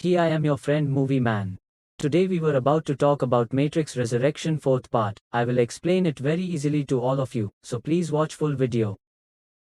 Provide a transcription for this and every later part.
Here I am, your friend Movie Man. Today we were about to talk about Matrix Resurrection 4th part. I will explain it very easily to all of you, so please watch full video.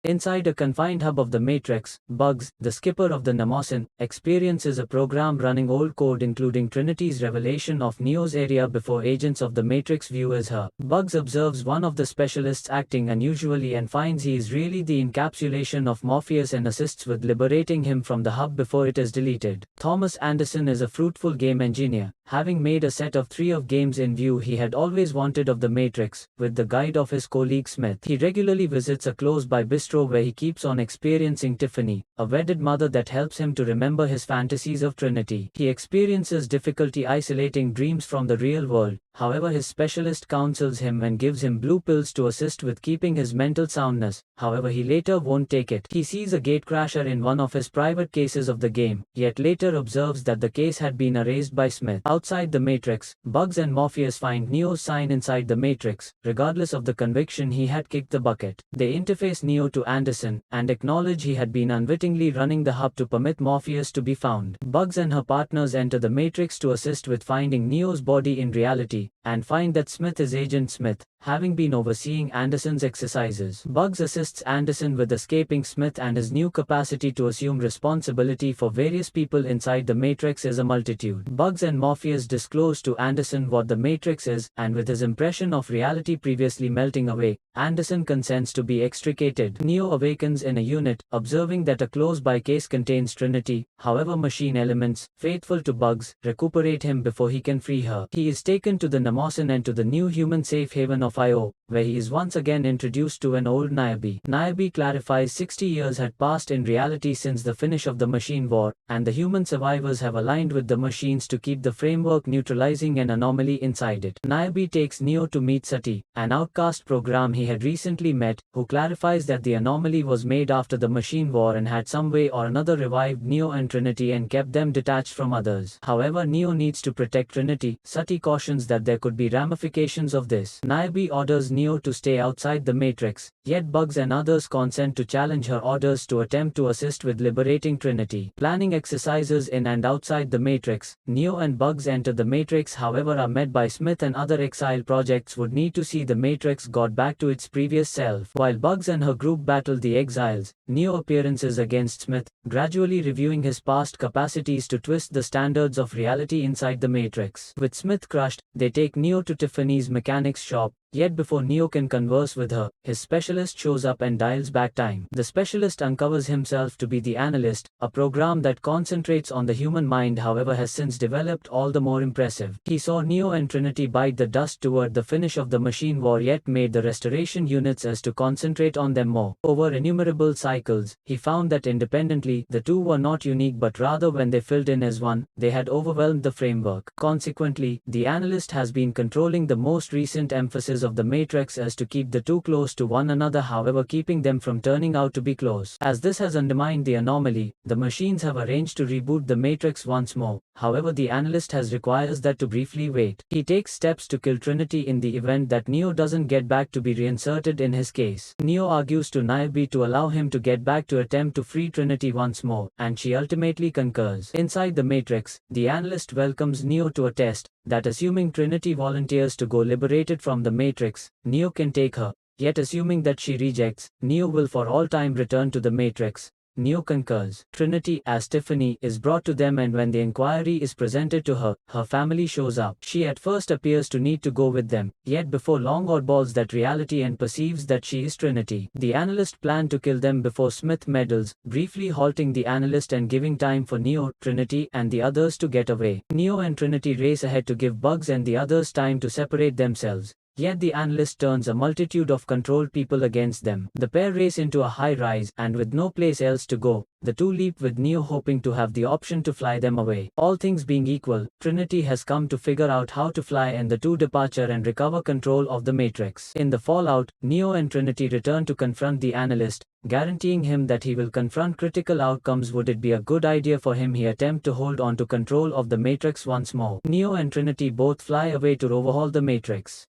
Inside a confined hub of the Matrix, Bugs, the skipper of the Mnemosyne, experiences a program running old code including Trinity's revelation of Neo's area before agents of the Matrix view as her. Bugs observes one of the specialists acting unusually and finds he is really the encapsulation of Morpheus and assists with liberating him from the hub before it is deleted. Thomas Anderson is a fruitful game engineer. Having made a set of 3 of games in view he had always wanted of the Matrix, with the guide of his colleague Smith. He regularly visits a close-by bistro where he keeps on experiencing Tiffany, a wedded mother that helps him to remember his fantasies of Trinity. He experiences difficulty isolating dreams from the real world. However, his specialist counsels him and gives him blue pills to assist with keeping his mental soundness. However, he later won't take it. He sees a gatecrasher in one of his private cases of the game, yet later observes that the case had been erased by Smith. Outside the Matrix, Bugs and Morpheus find Neo's sign inside the Matrix. Regardless of the conviction he had kicked the bucket, they interface Neo to Anderson, and acknowledge he had been unwittingly running the hub to permit Morpheus to be found. Bugs and her partners enter the Matrix to assist with finding Neo's body in reality, and find that Smith is Agent Smith, having been overseeing Anderson's exercises. Bugs assists Anderson with escaping Smith, and his new capacity to assume responsibility for various people inside the Matrix is a multitude. Bugs and Morpheus disclose to Anderson what the Matrix is, and with his impression of reality previously melting away, Anderson consents to be extricated. Neo awakens in a unit, observing that a close-by case contains Trinity. However, machine elements, faithful to Bugs, recuperate him before he can free her. He is taken to the Mnemosyne and to the new human safe haven of Io, where he is once again introduced to an old Niobe. Niobe clarifies 60 years had passed in reality since the finish of the machine war, and the human survivors have aligned with the machines to keep the framework neutralizing an anomaly inside it. Niobe takes Neo to meet Sati, an outcast program he had recently met, who clarifies that the anomaly was made after the machine war and had some way or another revived Neo and Trinity and kept them detached from others. However, Neo needs to protect Trinity. Sati cautions that there could be ramifications of this. Niobe orders Neo to stay outside the Matrix, yet Bugs and others consent to challenge her orders to attempt to assist with liberating Trinity. Planning exercises in and outside the Matrix, Neo and Bugs enter the Matrix, however are met by Smith and other exile projects would need to see the Matrix got back to its previous self. While Bugs and her group battle the exiles, Neo appearances against Smith, gradually reviewing his past capacities to twist the standards of reality inside the Matrix. With Smith crushed, they take Neo to Tiffany's mechanics shop. Yet before Neo can converse with her, his specialist shows up and dials back time. The specialist uncovers himself to be the Analyst, a program that concentrates on the human mind, however has since developed all the more impressive. He saw Neo and Trinity bite the dust toward the finish of the machine war, yet made the restoration units as to concentrate on them more. Over innumerable cycles, he found that independently, the two were not unique, but rather when they filled in as one, they had overwhelmed the framework. Consequently, the Analyst has been controlling the most recent emphasis of the Matrix as to keep the two close to one another, however keeping them from turning out to be close. As this has undermined the anomaly, the machines have arranged to reboot the Matrix once more. However, the Analyst requires that to briefly wait. He takes steps to kill Trinity in the event that Neo doesn't get back to be reinserted in his case. Neo argues to Niobe to allow him to get back to attempt to free Trinity once more, and she ultimately concurs. Inside the Matrix, the Analyst welcomes Neo to a test that assuming Trinity volunteers to go liberated from the Matrix, Neo can take her, yet assuming that she rejects, Neo will for all time return to the Matrix. Neo concurs. Trinity, as Tiffany, is brought to them, and when the inquiry is presented to her, her family shows up. She at first appears to need to go with them, yet before long oddballs that reality and perceives that she is Trinity. The Analyst planned to kill them before Smith meddles, briefly halting the Analyst and giving time for Neo, Trinity, and the others to get away. Neo and Trinity race ahead to give Bugs and the others time to separate themselves. Yet the Analyst turns a multitude of controlled people against them. The pair race into a high rise, and with no place else to go, the two leap with Neo hoping to have the option to fly them away. All things being equal, Trinity has come to figure out how to fly, and the two departure and recover control of the Matrix. In the fallout, Neo and Trinity return to confront the Analyst, guaranteeing him that he will confront critical outcomes. Would it be a good idea for him he attempt to hold on to control of the Matrix once more? Neo and Trinity both fly away to overhaul the Matrix.